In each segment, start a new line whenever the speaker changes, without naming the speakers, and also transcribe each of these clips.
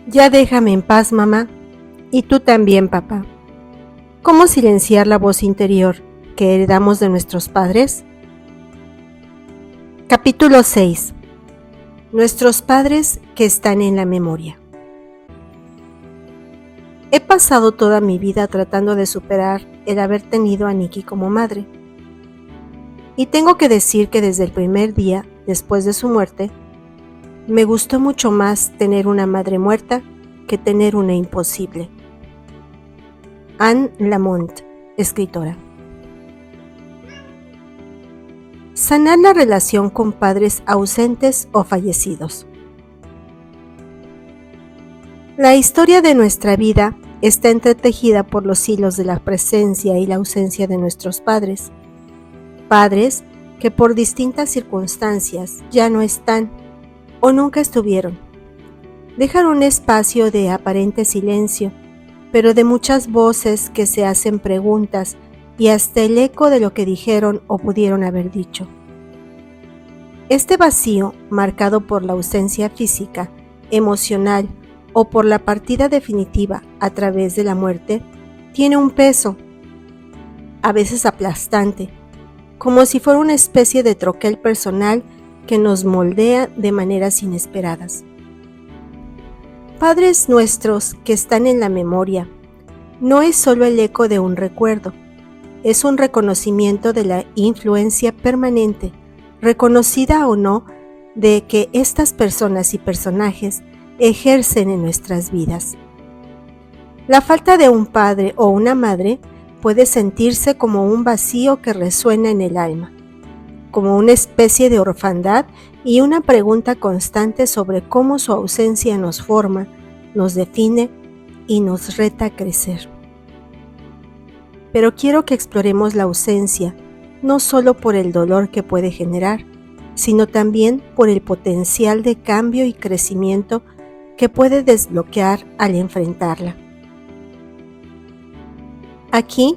Ya déjame en paz, mamá, y tú también, papá. ¿Cómo silenciar la voz interior que heredamos de nuestros padres? Capítulo 6. Nuestros padres que están en la memoria. He pasado toda mi vida tratando de superar el haber tenido a Nikki como madre. Y tengo que decir que desde el primer día, después de su muerte, me gustó mucho más tener una madre muerta que tener una imposible. Anne Lamont, escritora. Sanar la relación con padres ausentes o fallecidos. La historia de nuestra vida está entretejida por los hilos de la presencia y la ausencia de nuestros padres. Padres que por distintas circunstancias ya no están o nunca estuvieron. Dejan un espacio de aparente silencio, pero de muchas voces que se hacen preguntas y hasta el eco de lo que dijeron o pudieron haber dicho. Este vacío, marcado por la ausencia física, emocional o por la partida definitiva a través de la muerte, tiene un peso, a veces aplastante, como si fuera una especie de troquel personal que nos moldea de maneras inesperadas. Padres nuestros que están en la memoria, no es solo el eco de un recuerdo, es un reconocimiento de la influencia permanente, reconocida o no, de que estas personas y personajes ejercen en nuestras vidas. La falta de un padre o una madre puede sentirse como un vacío que resuena en el alma, como una especie de orfandad y una pregunta constante sobre cómo su ausencia nos forma, nos define y nos reta a crecer. Pero quiero que exploremos la ausencia, no solo por el dolor que puede generar, sino también por el potencial de cambio y crecimiento que puede desbloquear al enfrentarla. Aquí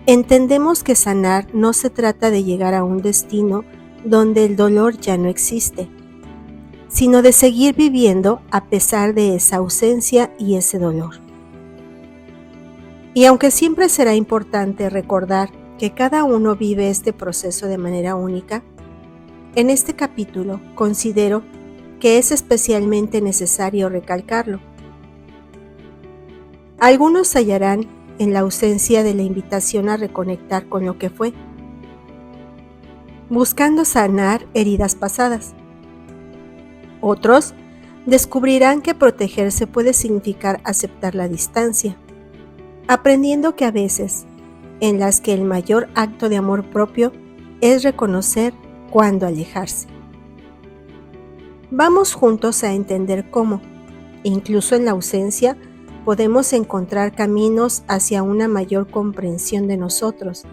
entendemos que sanar no se trata de llegar a un destino donde el dolor ya no existe, sino de seguir viviendo a pesar de esa ausencia y ese dolor. Y aunque siempre será importante recordar que cada uno vive este proceso de manera única, en este capítulo considero que es especialmente necesario recalcarlo. Algunos hallarán en la ausencia de la invitación a reconectar con lo que fue, buscando sanar heridas pasadas. Otros descubrirán que protegerse puede significar aceptar la distancia, aprendiendo que a veces, en las que el mayor acto de amor propio es reconocer cuándo alejarse. Vamos juntos a entender cómo, incluso en la ausencia, podemos encontrar caminos hacia una mayor comprensión de nosotros,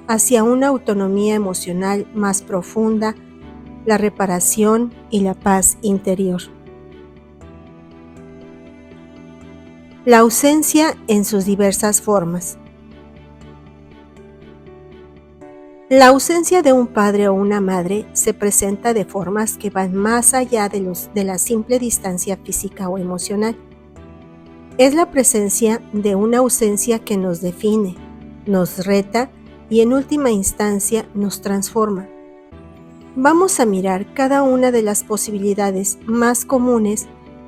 hacia una autonomía emocional más profunda, la reparación y la paz interior. La ausencia en sus diversas formas. La ausencia de un padre o una madre se presenta de formas que van más allá de la simple distancia física o emocional. Es la presencia de una ausencia que nos define, nos reta y en última instancia nos transforma. Vamos a mirar cada una de las posibilidades más comunes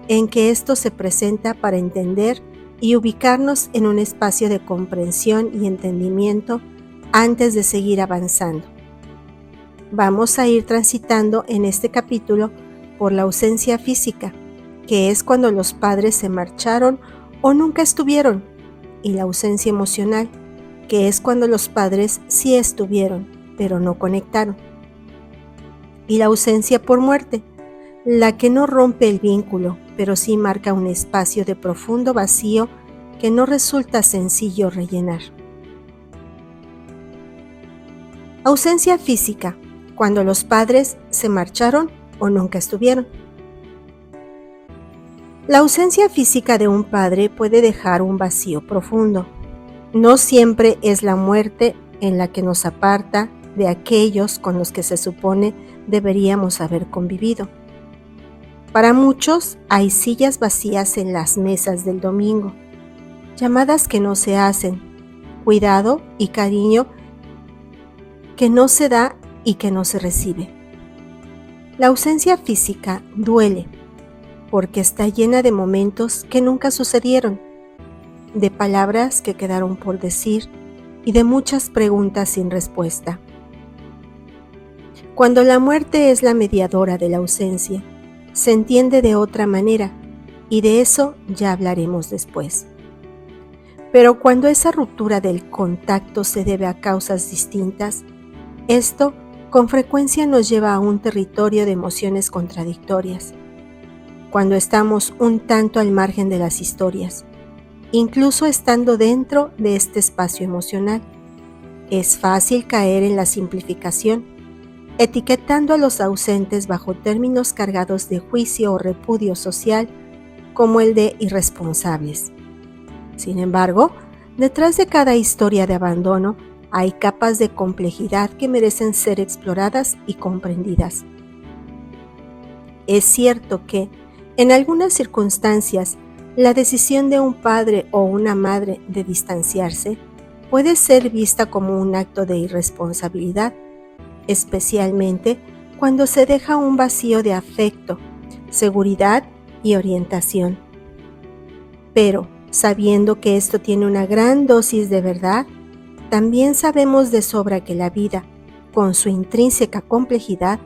en que esto se presenta para entender y ubicarnos en un espacio de comprensión y entendimiento antes de seguir avanzando. Vamos a ir transitando en este capítulo por la ausencia física, que es cuando los padres se marcharon o nunca estuvieron, y la ausencia emocional, que es cuando los padres sí estuvieron, pero no conectaron. Y la ausencia por muerte, la que no rompe el vínculo, pero sí marca un espacio de profundo vacío que no resulta sencillo rellenar. Ausencia física, cuando los padres se marcharon o nunca estuvieron. La ausencia física de un padre puede dejar un vacío profundo. No siempre es la muerte en la que nos aparta de aquellos con los que se supone deberíamos haber convivido. Para muchos hay sillas vacías en las mesas del domingo, llamadas que no se hacen, cuidado y cariño que no se da y que no se recibe. La ausencia física duele porque está llena de momentos que nunca sucedieron, de palabras que quedaron por decir y de muchas preguntas sin respuesta. Cuando la muerte es la mediadora de la ausencia, se entiende de otra manera, y de eso ya hablaremos después. Pero cuando esa ruptura del contacto se debe a causas distintas, esto con frecuencia nos lleva a un territorio de emociones contradictorias. Cuando estamos un tanto al margen de las historias, incluso estando dentro de este espacio emocional, es fácil caer en la simplificación, etiquetando a los ausentes bajo términos cargados de juicio o repudio social, como el de irresponsables. Sin embargo, detrás de cada historia de abandono hay capas de complejidad que merecen ser exploradas y comprendidas. Es cierto que, en algunas circunstancias, la decisión de un padre o una madre de distanciarse puede ser vista como un acto de irresponsabilidad, especialmente cuando se deja un vacío de afecto, seguridad y orientación. Pero, sabiendo que esto tiene una gran dosis de verdad, también sabemos de sobra que la vida, con su intrínseca complejidad,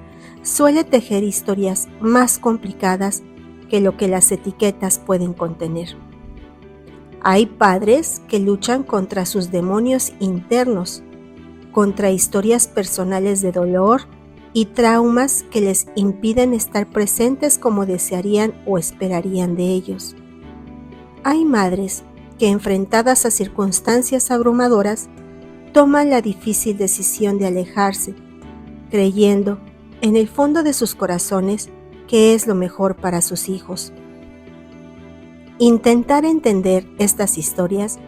suele tejer historias más complicadas que lo que las etiquetas pueden contener. Hay padres que luchan contra sus demonios internos, contra historias personales de dolor y traumas que les impiden estar presentes como desearían o esperarían de ellos. Hay madres que, enfrentadas a circunstancias abrumadoras, toman la difícil decisión de alejarse, creyendo, en el fondo de sus corazones, que es lo mejor para sus hijos. Intentar entender estas historias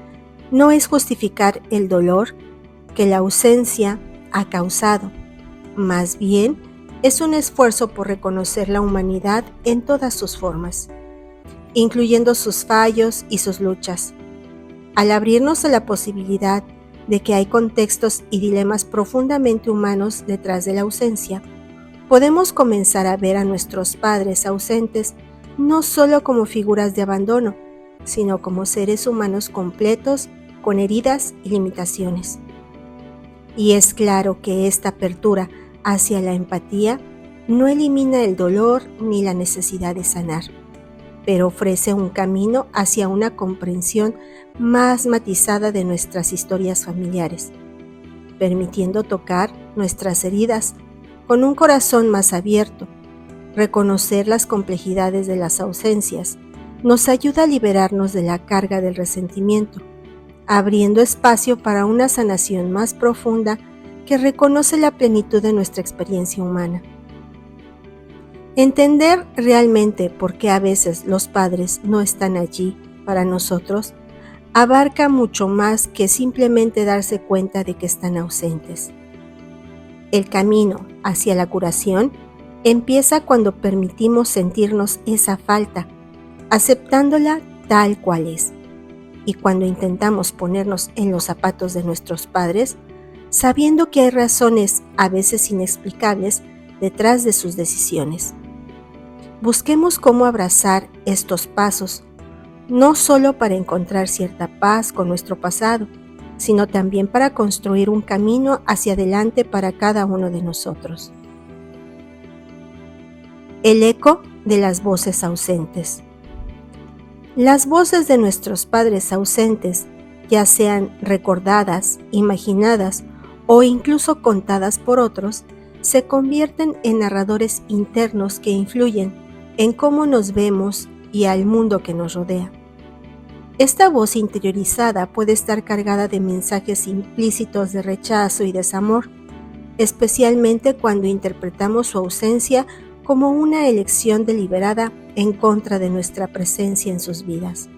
no es justificar el dolor que la ausencia ha causado, más bien es un esfuerzo por reconocer la humanidad en todas sus formas, incluyendo sus fallos y sus luchas. Al abrirnos a la posibilidad de que hay contextos y dilemas profundamente humanos detrás de la ausencia, podemos comenzar a ver a nuestros padres ausentes no solo como figuras de abandono, sino como seres humanos completos con heridas y limitaciones. Y es claro que esta apertura hacia la empatía no elimina el dolor ni la necesidad de sanar, pero ofrece un camino hacia una comprensión más matizada de nuestras historias familiares, permitiendo tocar nuestras heridas con un corazón más abierto. Reconocer las complejidades de las ausencias nos ayuda a liberarnos de la carga del resentimiento, abriendo espacio para una sanación más profunda que reconoce la plenitud de nuestra experiencia humana. Entender realmente por qué a veces los padres no están allí para nosotros abarca mucho más que simplemente darse cuenta de que están ausentes. El camino hacia la curación empieza cuando permitimos sentirnos esa falta, aceptándola tal cual es. Y cuando intentamos ponernos en los zapatos de nuestros padres, sabiendo que hay razones a veces inexplicables detrás de sus decisiones. Busquemos cómo abrazar estos pasos, no solo para encontrar cierta paz con nuestro pasado, sino también para construir un camino hacia adelante para cada uno de nosotros. El eco de las voces ausentes. Las voces de nuestros padres ausentes, ya sean recordadas, imaginadas o incluso contadas por otros, se convierten en narradores internos que influyen en cómo nos vemos y al mundo que nos rodea. Esta voz interiorizada puede estar cargada de mensajes implícitos de rechazo y desamor, especialmente cuando interpretamos su ausencia como una elección deliberada en contra de nuestra presencia en sus vidas.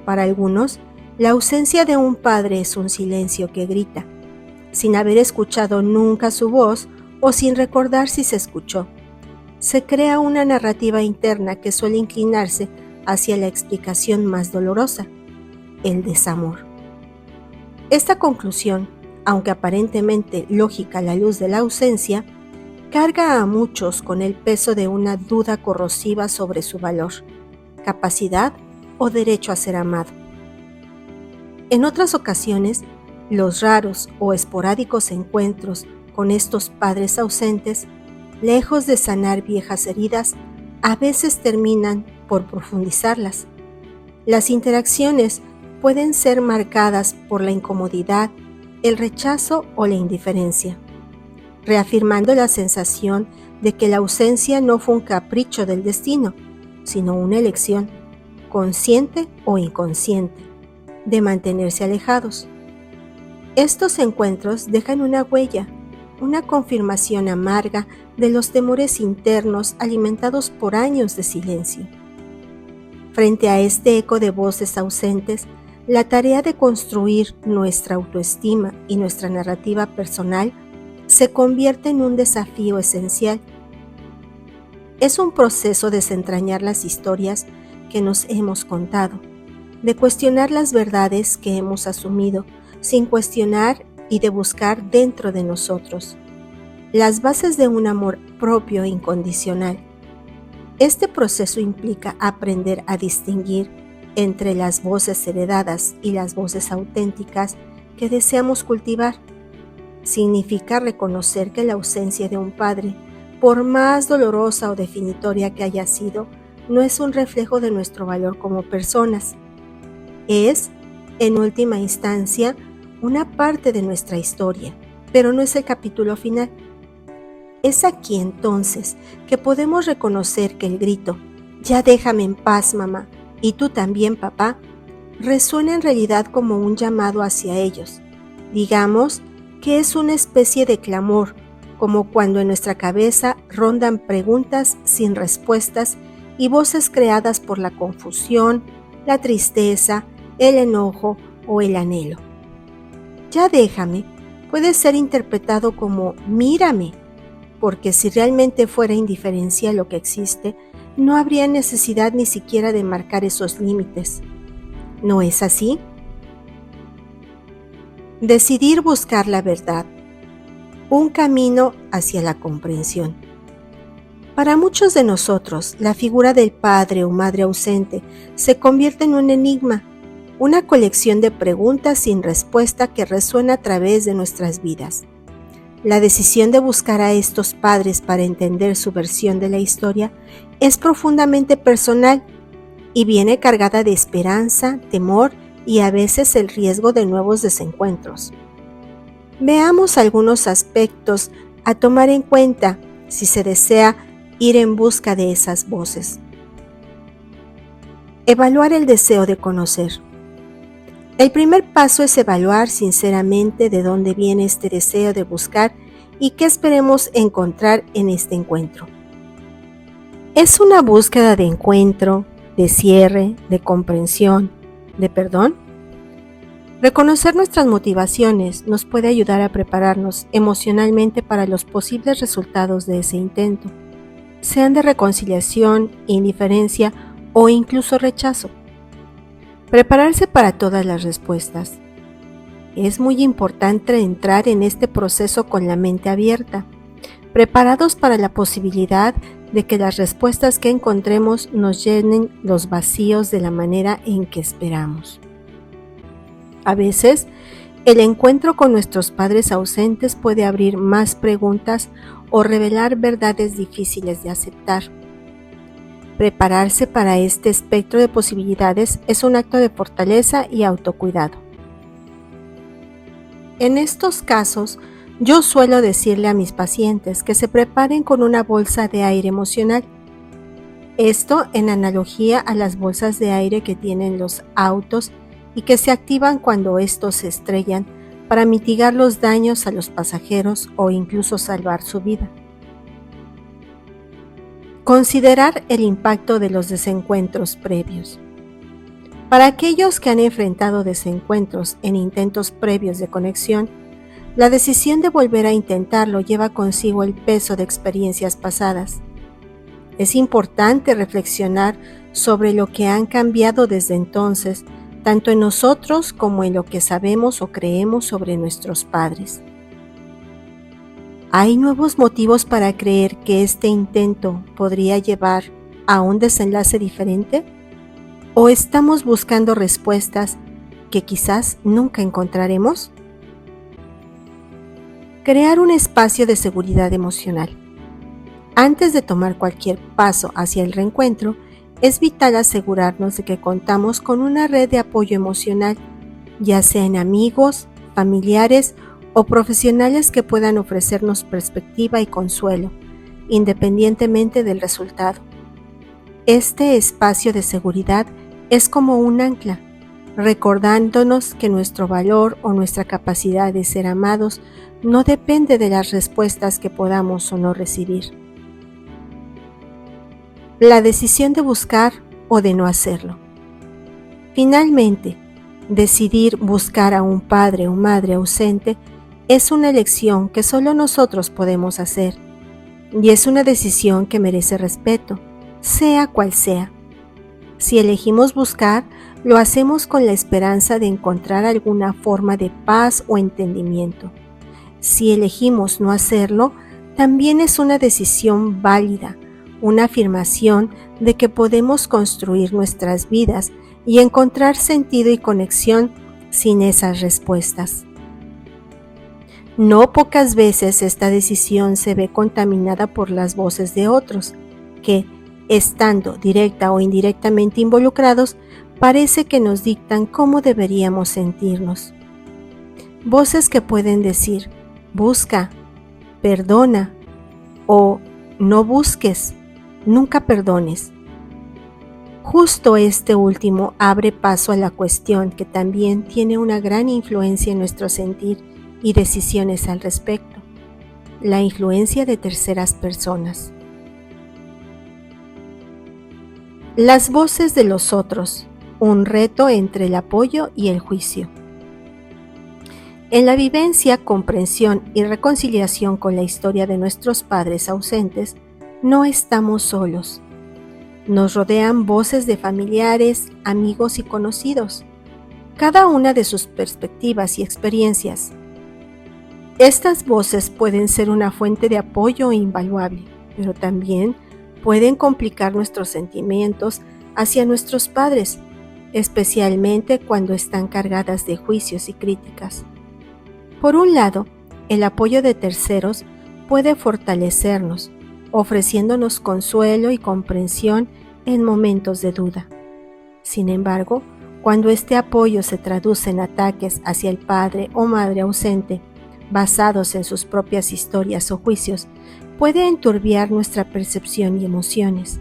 Para algunos, la ausencia de un padre es un silencio que grita, sin haber escuchado nunca su voz o sin recordar si se escuchó. se crea una narrativa interna que suele inclinarse hacia la explicación más dolorosa, el desamor. Esta conclusión, aunque aparentemente lógica a la luz de la ausencia, carga a muchos con el peso de una duda corrosiva sobre su valor, capacidad o derecho a ser amado. En otras ocasiones, los raros o esporádicos encuentros con estos padres ausentes, lejos de sanar viejas heridas, a veces terminan por profundizarlas. Las interacciones pueden ser marcadas por la incomodidad, el rechazo o la indiferencia, reafirmando la sensación de que la ausencia no fue un capricho del destino, sino una elección, consciente o inconsciente, de mantenerse alejados. Estos encuentros dejan una huella, una confirmación amarga de los temores internos alimentados por años de silencio. Frente a este eco de voces ausentes, la tarea de construir nuestra autoestima y nuestra narrativa personal se convierte en un desafío esencial. Es un proceso de desentrañar las historias que nos hemos contado, de cuestionar las verdades que hemos asumido sin cuestionar y de buscar dentro de nosotros las bases de un amor propio e incondicional. Este proceso implica aprender a distinguir entre las voces heredadas y las voces auténticas que deseamos cultivar. Significa reconocer que la ausencia de un padre, por más dolorosa o definitoria que haya sido, no es un reflejo de nuestro valor como personas. Es, en última instancia, una parte de nuestra historia, pero no es el capítulo final. Es aquí entonces que podemos reconocer que el grito, «Ya déjame en paz, mamá, y tú también, papá», resuena en realidad como un llamado hacia ellos. Digamos que es una especie de clamor, como cuando en nuestra cabeza rondan preguntas sin respuestas y voces creadas por la confusión, la tristeza, el enojo o el anhelo. «Ya déjame» puede ser interpretado como «mírame», porque si realmente fuera indiferencia lo que existe, no habría necesidad ni siquiera de marcar esos límites. ¿No es así? Decidir buscar la verdad. Un camino hacia la comprensión. Para muchos de nosotros, la figura del padre o madre ausente se convierte en un enigma, una colección de preguntas sin respuesta que resuena a través de nuestras vidas. La decisión de buscar a estos padres para entender su versión de la historia es profundamente personal y viene cargada de esperanza, temor y a veces el riesgo de nuevos desencuentros. Veamos algunos aspectos a tomar en cuenta si se desea ir en busca de esas voces. Evaluar el deseo de conocer. El primer paso es evaluar sinceramente de dónde viene este deseo de buscar y qué esperemos encontrar en este encuentro. ¿Es una búsqueda de encuentro, de cierre, de comprensión, de perdón? Reconocer nuestras motivaciones nos puede ayudar a prepararnos emocionalmente para los posibles resultados de ese intento, sean de reconciliación, indiferencia o incluso rechazo. Prepararse para todas las respuestas. Es muy importante entrar en este proceso con la mente abierta, preparados para la posibilidad de que las respuestas que encontremos nos llenen los vacíos de la manera en que esperamos. A veces, el encuentro con nuestros padres ausentes puede abrir más preguntas o revelar verdades difíciles de aceptar. Prepararse para este espectro de posibilidades es un acto de fortaleza y autocuidado. En estos casos, yo suelo decirle a mis pacientes que se preparen con una bolsa de aire emocional. Esto en analogía a las bolsas de aire que tienen los autos y que se activan cuando estos se estrellan para mitigar los daños a los pasajeros o incluso salvar su vida. Considerar el impacto de los desencuentros previos. Para aquellos que han enfrentado desencuentros en intentos previos de conexión, la decisión de volver a intentarlo lleva consigo el peso de experiencias pasadas. Es importante reflexionar sobre lo que han cambiado desde entonces, tanto en nosotros como en lo que sabemos o creemos sobre nuestros padres. ¿Hay nuevos motivos para creer que este intento podría llevar a un desenlace diferente? ¿O estamos buscando respuestas que quizás nunca encontraremos? Crear un espacio de seguridad emocional. Antes de tomar cualquier paso hacia el reencuentro, es vital asegurarnos de que contamos con una red de apoyo emocional, ya sea en amigos, familiares o profesionales que puedan ofrecernos perspectiva y consuelo, independientemente del resultado. Este espacio de seguridad es como un ancla, recordándonos que nuestro valor o nuestra capacidad de ser amados no depende de las respuestas que podamos o no recibir. La decisión de buscar o de no hacerlo. Finalmente, decidir buscar a un padre o madre ausente es una elección que solo nosotros podemos hacer, y es una decisión que merece respeto, sea cual sea. Si elegimos buscar, lo hacemos con la esperanza de encontrar alguna forma de paz o entendimiento. Si elegimos no hacerlo, también es una decisión válida, una afirmación de que podemos construir nuestras vidas y encontrar sentido y conexión sin esas respuestas. No pocas veces esta decisión se ve contaminada por las voces de otros, que, estando directa o indirectamente involucrados, parece que nos dictan cómo deberíamos sentirnos. Voces que pueden decir, busca, perdona, o no busques, nunca perdones. Justo este último abre paso a la cuestión que también tiene una gran influencia en nuestro sentir y decisiones al respecto, la influencia de terceras personas. Las voces de los otros, un reto entre el apoyo y el juicio. En la vivencia, comprensión y reconciliación con la historia de nuestros padres ausentes, no estamos solos. Nos rodean voces de familiares, amigos y conocidos, cada una de sus perspectivas y experiencias. Estas voces pueden ser una fuente de apoyo invaluable, pero también pueden complicar nuestros sentimientos hacia nuestros padres, especialmente cuando están cargadas de juicios y críticas. Por un lado, el apoyo de terceros puede fortalecernos, ofreciéndonos consuelo y comprensión en momentos de duda. Sin embargo, cuando este apoyo se traduce en ataques hacia el padre o madre ausente, basados en sus propias historias o juicios, puede enturbiar nuestra percepción y emociones,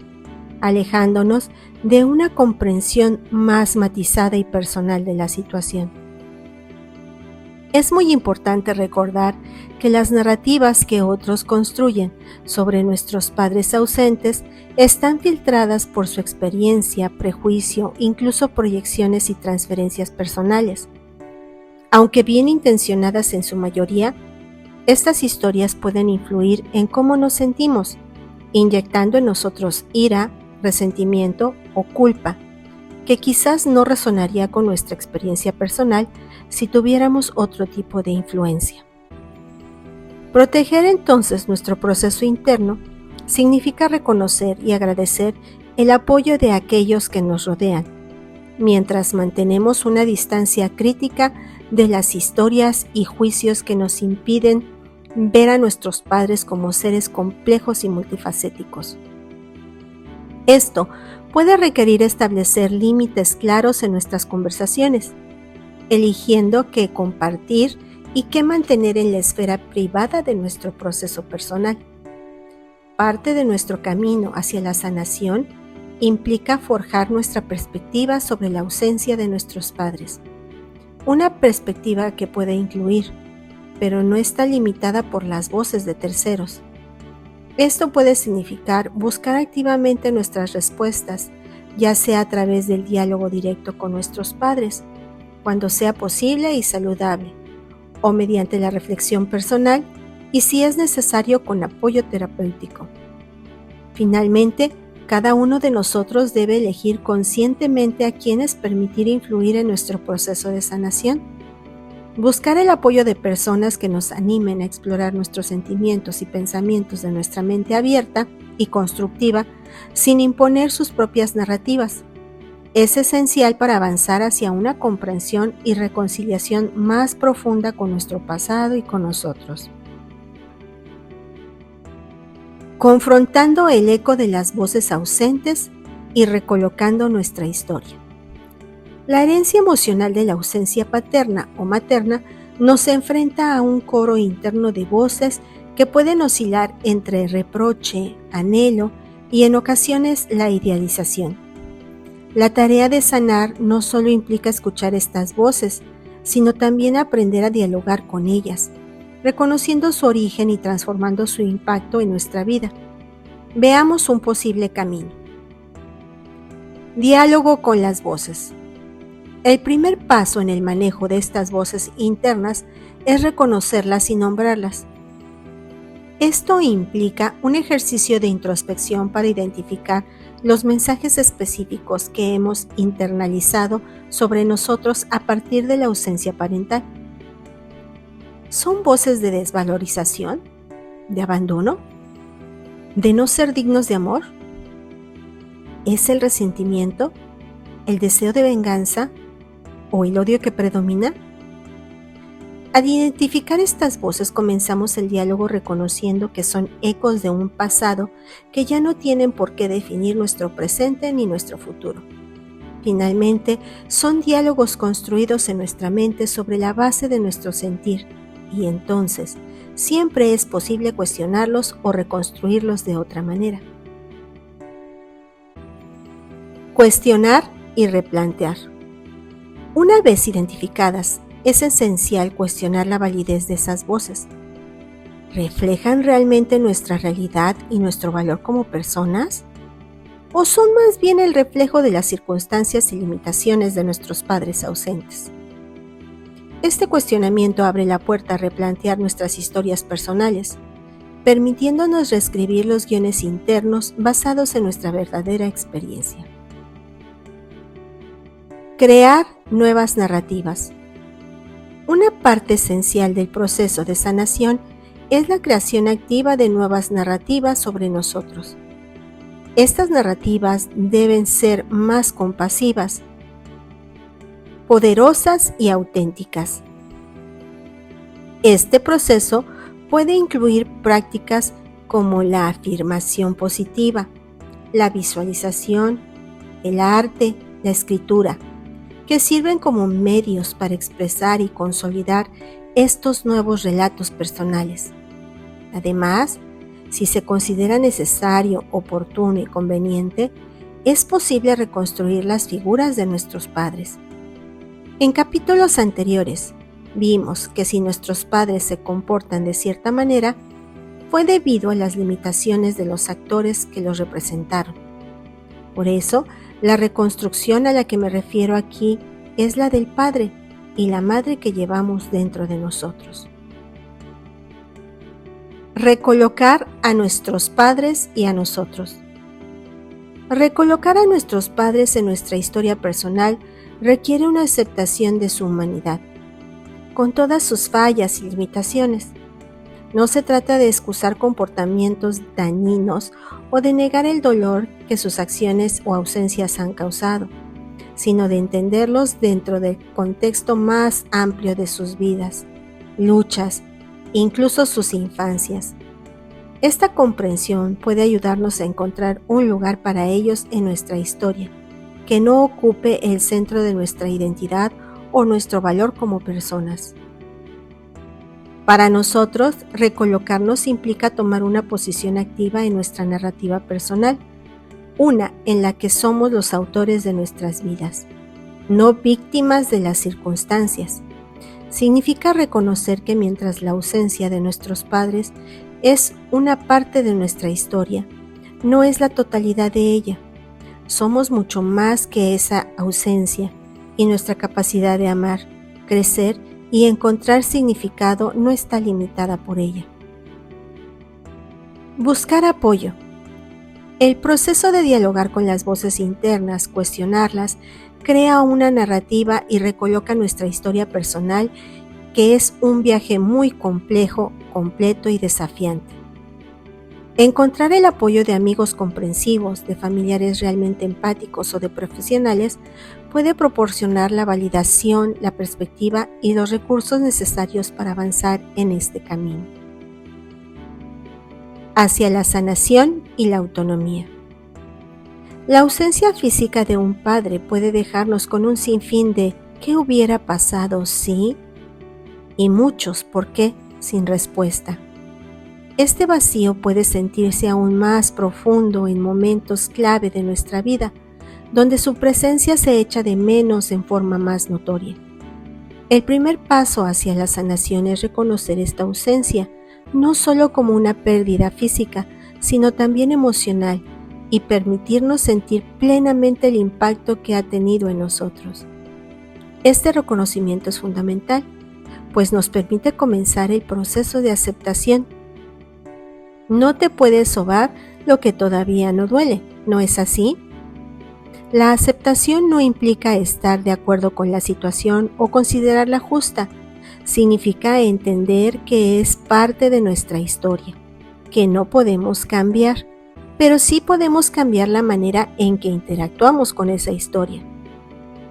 alejándonos de una comprensión más matizada y personal de la situación. Es muy importante recordar que las narrativas que otros construyen sobre nuestros padres ausentes están filtradas por su experiencia, prejuicio, incluso proyecciones y transferencias personales. Aunque bien intencionadas en su mayoría, estas historias pueden influir en cómo nos sentimos, inyectando en nosotros ira, resentimiento o culpa, que quizás no resonaría con nuestra experiencia personal si tuviéramos otro tipo de influencia. Proteger entonces nuestro proceso interno significa reconocer y agradecer el apoyo de aquellos que nos rodean, mientras mantenemos una distancia crítica de las historias y juicios que nos impiden ver a nuestros padres como seres complejos y multifacéticos. Esto puede requerir establecer límites claros en nuestras conversaciones, eligiendo qué compartir y qué mantener en la esfera privada de nuestro proceso personal. Parte de nuestro camino hacia la sanación implica forjar nuestra perspectiva sobre la ausencia de nuestros padres. Una perspectiva que puede incluir, pero no está limitada por las voces de terceros. Esto puede significar buscar activamente nuestras respuestas, ya sea a través del diálogo directo con nuestros padres, cuando sea posible y saludable, o mediante la reflexión personal y si es necesario con apoyo terapéutico. Finalmente, cada uno de nosotros debe elegir conscientemente a quienes permitir influir en nuestro proceso de sanación. Buscar el apoyo de personas que nos animen a explorar nuestros sentimientos y pensamientos de nuestra mente abierta y constructiva sin imponer sus propias narrativas es esencial para avanzar hacia una comprensión y reconciliación más profunda con nuestro pasado y con nosotros. Confrontando el eco de las voces ausentes y recolocando nuestra historia. La herencia emocional de la ausencia paterna o materna nos enfrenta a un coro interno de voces que pueden oscilar entre reproche, anhelo y en ocasiones la idealización. La tarea de sanar no solo implica escuchar estas voces, sino también aprender a dialogar con ellas, reconociendo su origen y transformando su impacto en nuestra vida. Veamos un posible camino. Diálogo con las voces. El primer paso en el manejo de estas voces internas es reconocerlas y nombrarlas. Esto implica un ejercicio de introspección para identificar los mensajes específicos que hemos internalizado sobre nosotros a partir de la ausencia parental. ¿Son voces de desvalorización? ¿De abandono? ¿De no ser dignos de amor? ¿Es el resentimiento? ¿El deseo de venganza? ¿O el odio que predomina? Al identificar estas voces comenzamos el diálogo reconociendo que son ecos de un pasado que ya no tienen por qué definir nuestro presente ni nuestro futuro. Finalmente, son diálogos construidos en nuestra mente sobre la base de nuestro sentir y entonces siempre es posible cuestionarlos o reconstruirlos de otra manera. Cuestionar y replantear. Una vez identificadas, es esencial cuestionar la validez de esas voces. ¿Reflejan realmente nuestra realidad y nuestro valor como personas? ¿O son más bien el reflejo de las circunstancias y limitaciones de nuestros padres ausentes? Este cuestionamiento abre la puerta a replantear nuestras historias personales, permitiéndonos reescribir los guiones internos basados en nuestra verdadera experiencia. Crear nuevas narrativas. Una parte esencial del proceso de sanación es la creación activa de nuevas narrativas sobre nosotros. Estas narrativas deben ser más compasivas, poderosas y auténticas. Este proceso puede incluir prácticas como la afirmación positiva, la visualización, el arte, la escritura, que sirven como medios para expresar y consolidar estos nuevos relatos personales. Además, si se considera necesario, oportuno y conveniente, es posible reconstruir las figuras de nuestros padres. En capítulos anteriores, vimos que si nuestros padres se comportan de cierta manera, fue debido a las limitaciones de los actores que los representaron. Por eso, la reconstrucción a la que me refiero aquí es la del padre y la madre que llevamos dentro de nosotros. Recolocar a nuestros padres y a nosotros. Recolocar a nuestros padres en nuestra historia personal requiere una aceptación de su humanidad, con todas sus fallas y limitaciones. No se trata de excusar comportamientos dañinos o de negar el dolor que sus acciones o ausencias han causado, sino de entenderlos dentro del contexto más amplio de sus vidas, luchas, incluso sus infancias. Esta comprensión puede ayudarnos a encontrar un lugar para ellos en nuestra historia, que no ocupe el centro de nuestra identidad o nuestro valor como personas. Para nosotros, recolocarnos implica tomar una posición activa en nuestra narrativa personal, una en la que somos los autores de nuestras vidas, no víctimas de las circunstancias. Significa reconocer que mientras la ausencia de nuestros padres es una parte de nuestra historia, no es la totalidad de ella. Somos mucho más que esa ausencia y nuestra capacidad de amar, crecer y encontrar significado no está limitada por ella. Buscar apoyo. El proceso de dialogar con las voces internas, cuestionarlas, crea una narrativa y recoloca nuestra historia personal, que es un viaje muy complejo, completo y desafiante. Encontrar el apoyo de amigos comprensivos, de familiares realmente empáticos o de profesionales puede proporcionar la validación, la perspectiva y los recursos necesarios para avanzar en este camino hacia la sanación y la autonomía. La ausencia física de un padre puede dejarnos con un sinfín de ¿qué hubiera pasado si? Y muchos ¿por qué? Sin respuesta. Este vacío puede sentirse aún más profundo en momentos clave de nuestra vida, donde su presencia se echa de menos en forma más notoria. El primer paso hacia la sanación es reconocer esta ausencia, no solo como una pérdida física, sino también emocional, y permitirnos sentir plenamente el impacto que ha tenido en nosotros. Este reconocimiento es fundamental, pues nos permite comenzar el proceso de aceptación. No te puedes sobar lo que todavía no duele, ¿no es así? La aceptación no implica estar de acuerdo con la situación o considerarla justa. Significa entender que es parte de nuestra historia, que no podemos cambiar, pero sí podemos cambiar la manera en que interactuamos con esa historia.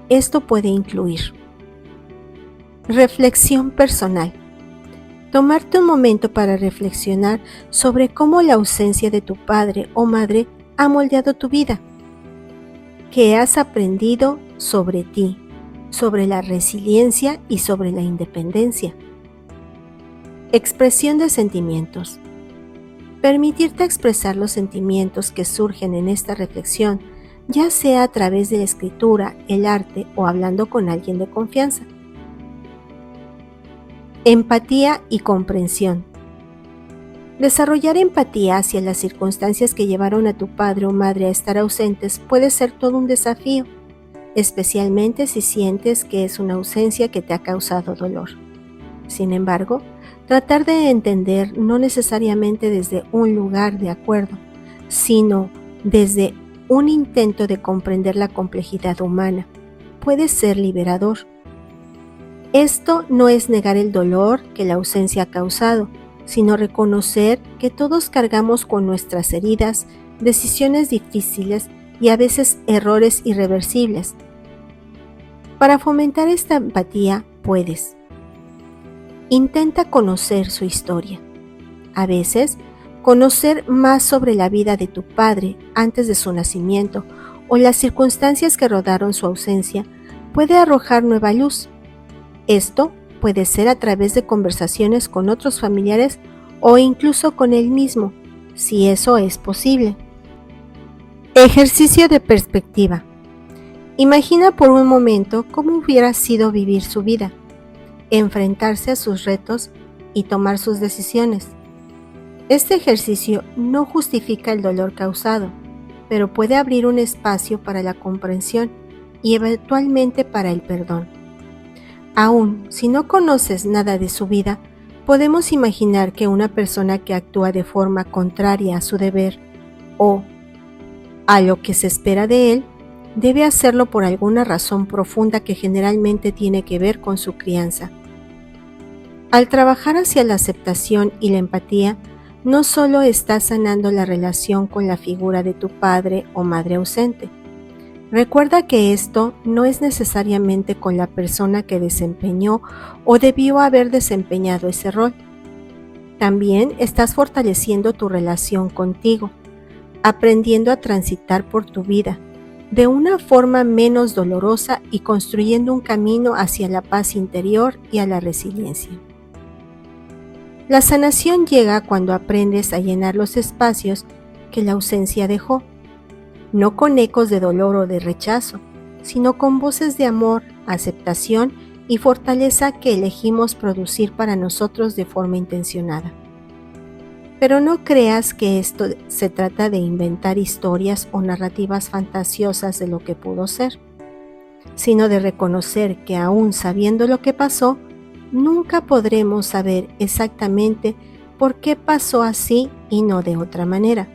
Esto puede incluir reflexión personal. Tomarte un momento para reflexionar sobre cómo la ausencia de tu padre o madre ha moldeado tu vida. ¿Qué has aprendido sobre ti, sobre la resiliencia y sobre la independencia? Expresión de sentimientos. Permitirte expresar los sentimientos que surgen en esta reflexión, ya sea a través de la escritura, el arte o hablando con alguien de confianza. Empatía y comprensión. Desarrollar empatía hacia las circunstancias que llevaron a tu padre o madre a estar ausentes puede ser todo un desafío, especialmente si sientes que es una ausencia que te ha causado dolor. Sin embargo, tratar de entender no necesariamente desde un lugar de acuerdo, sino desde un intento de comprender la complejidad humana, puede ser liberador. Esto no es negar el dolor que la ausencia ha causado, sino reconocer que todos cargamos con nuestras heridas, decisiones difíciles y a veces errores irreversibles. Para fomentar esta empatía, puedes: intenta conocer su historia. A veces, conocer más sobre la vida de tu padre antes de su nacimiento o las circunstancias que rodearon su ausencia puede arrojar nueva luz. Esto puede ser a través de conversaciones con otros familiares o incluso con él mismo, si eso es posible. Ejercicio de perspectiva. Imagina por un momento cómo hubiera sido vivir su vida, enfrentarse a sus retos y tomar sus decisiones. Este ejercicio no justifica el dolor causado, pero puede abrir un espacio para la comprensión y eventualmente para el perdón. Aún si no conoces nada de su vida, podemos imaginar que una persona que actúa de forma contraria a su deber o a lo que se espera de él, debe hacerlo por alguna razón profunda que generalmente tiene que ver con su crianza. Al trabajar hacia la aceptación y la empatía, no solo estás sanando la relación con la figura de tu padre o madre ausente. Recuerda que esto no es necesariamente con la persona que desempeñó o debió haber desempeñado ese rol. También estás fortaleciendo tu relación contigo, aprendiendo a transitar por tu vida de una forma menos dolorosa y construyendo un camino hacia la paz interior y a la resiliencia. La sanación llega cuando aprendes a llenar los espacios que la ausencia dejó, no con ecos de dolor o de rechazo, sino con voces de amor, aceptación y fortaleza que elegimos producir para nosotros de forma intencionada. Pero no creas que esto se trata de inventar historias o narrativas fantasiosas de lo que pudo ser, sino de reconocer que aún sabiendo lo que pasó, nunca podremos saber exactamente por qué pasó así y no de otra manera.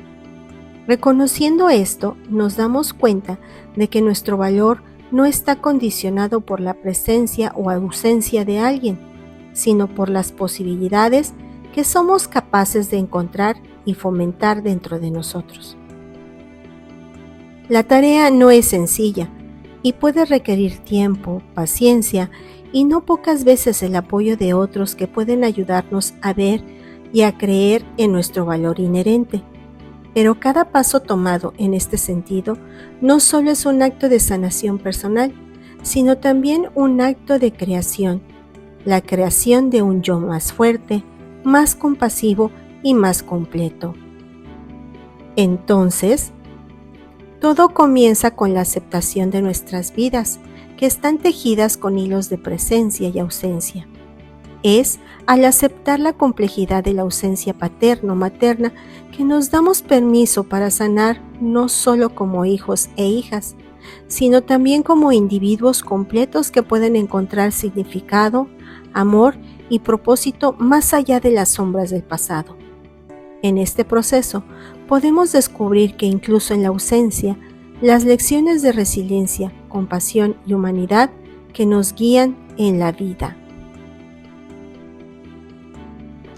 Reconociendo esto, nos damos cuenta de que nuestro valor no está condicionado por la presencia o ausencia de alguien, sino por las posibilidades que somos capaces de encontrar y fomentar dentro de nosotros. La tarea no es sencilla y puede requerir tiempo, paciencia y no pocas veces el apoyo de otros que pueden ayudarnos a ver y a creer en nuestro valor inherente. Pero cada paso tomado en este sentido no solo es un acto de sanación personal, sino también un acto de creación, la creación de un yo más fuerte, más compasivo y más completo. Entonces, todo comienza con la aceptación de nuestras vidas, que están tejidas con hilos de presencia y ausencia. Es al aceptar la complejidad de la ausencia paterno-materna que nos damos permiso para sanar no solo como hijos e hijas, sino también como individuos completos que pueden encontrar significado, amor y propósito más allá de las sombras del pasado. En este proceso podemos descubrir que incluso en la ausencia, las lecciones de resiliencia, compasión y humanidad que nos guían en la vida.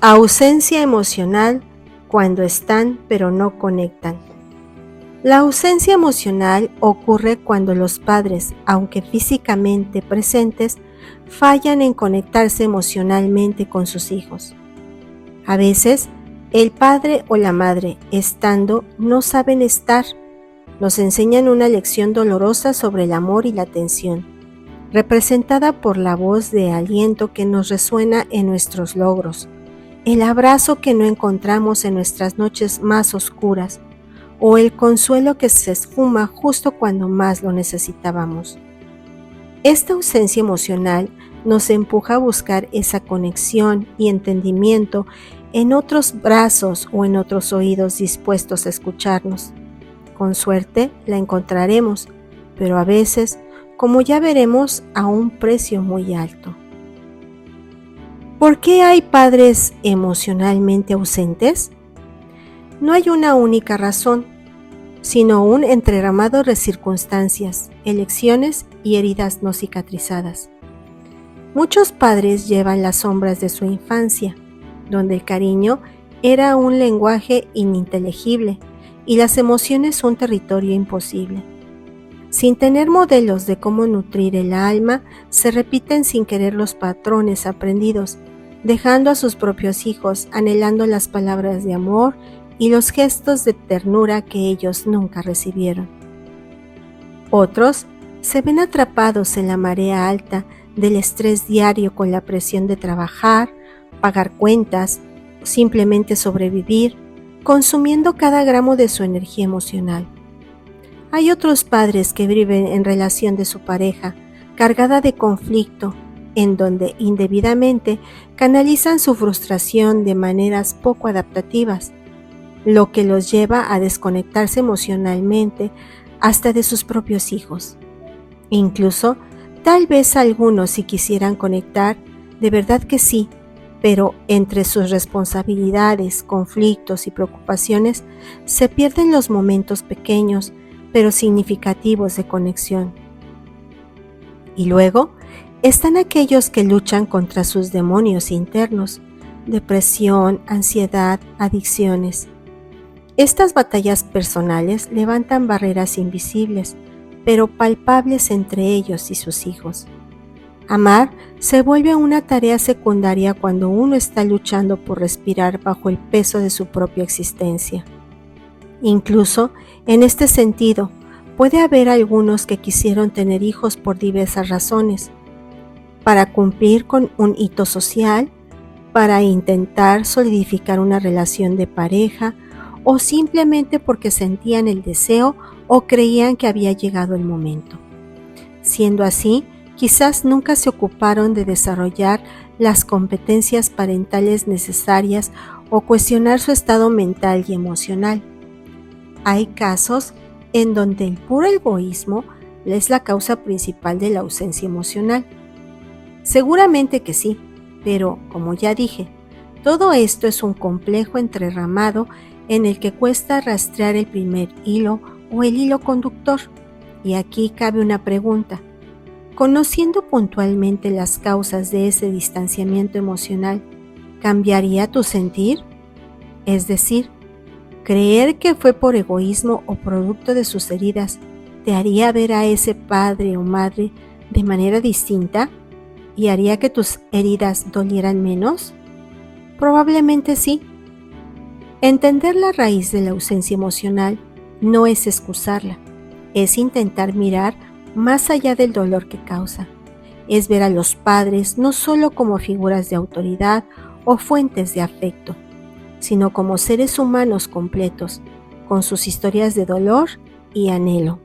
Ausencia emocional cuando están pero no conectan. La ausencia emocional ocurre cuando los padres, aunque físicamente presentes, fallan en conectarse emocionalmente con sus hijos. A veces, el padre o la madre, estando, no saben estar. Nos enseñan una lección dolorosa sobre el amor y la atención, representada por la voz de aliento que nos resuena en nuestros logros, el abrazo que no encontramos en nuestras noches más oscuras, o el consuelo que se esfuma justo cuando más lo necesitábamos. Esta ausencia emocional nos empuja a buscar esa conexión y entendimiento en otros brazos o en otros oídos dispuestos a escucharnos. Con suerte la encontraremos, pero a veces, como ya veremos, a un precio muy alto. ¿Por qué hay padres emocionalmente ausentes? No hay una única razón, sino un entreramado de circunstancias, elecciones y heridas no cicatrizadas. Muchos padres llevan las sombras de su infancia, donde el cariño era un lenguaje ininteligible y las emociones un territorio imposible. Sin tener modelos de cómo nutrir el alma, se repiten sin querer los patrones aprendidos, dejando a sus propios hijos anhelando las palabras de amor y los gestos de ternura que ellos nunca recibieron. Otros se ven atrapados en la marea alta del estrés diario con la presión de trabajar, pagar cuentas, o simplemente sobrevivir, consumiendo cada gramo de su energía emocional. Hay otros padres que viven en relación de su pareja, cargada de conflicto, en donde indebidamente canalizan su frustración de maneras poco adaptativas, lo que los lleva a desconectarse emocionalmente hasta de sus propios hijos. Incluso, tal vez algunos si quisieran conectar, de verdad que sí, pero entre sus responsabilidades, conflictos y preocupaciones se pierden los momentos pequeños pero significativos de conexión. Y luego están aquellos que luchan contra sus demonios internos, depresión, ansiedad, adicciones. Estas batallas personales levantan barreras invisibles, pero palpables entre ellos y sus hijos. Amar se vuelve una tarea secundaria cuando uno está luchando por respirar bajo el peso de su propia existencia. Incluso, en este sentido, puede haber algunos que quisieron tener hijos por diversas razones, para cumplir con un hito social, para intentar solidificar una relación de pareja, o simplemente porque sentían el deseo o creían que había llegado el momento. Siendo así, quizás nunca se ocuparon de desarrollar las competencias parentales necesarias o cuestionar su estado mental y emocional. Hay casos en donde el puro egoísmo es la causa principal de la ausencia emocional. Seguramente que sí, pero como ya dije, todo esto es un complejo entrerramado en el que cuesta rastrear el primer hilo o el hilo conductor. Y aquí cabe una pregunta. Conociendo puntualmente las causas de ese distanciamiento emocional, ¿cambiaría tu sentir? Es decir, creer que fue por egoísmo o producto de sus heridas, ¿te haría ver a ese padre o madre de manera distinta y haría que tus heridas dolieran menos? Probablemente sí. Entender la raíz de la ausencia emocional no es excusarla, es intentar mirar más allá del dolor que causa. Es ver a los padres no solo como figuras de autoridad o fuentes de afecto, sino como seres humanos completos, con sus historias de dolor y anhelo.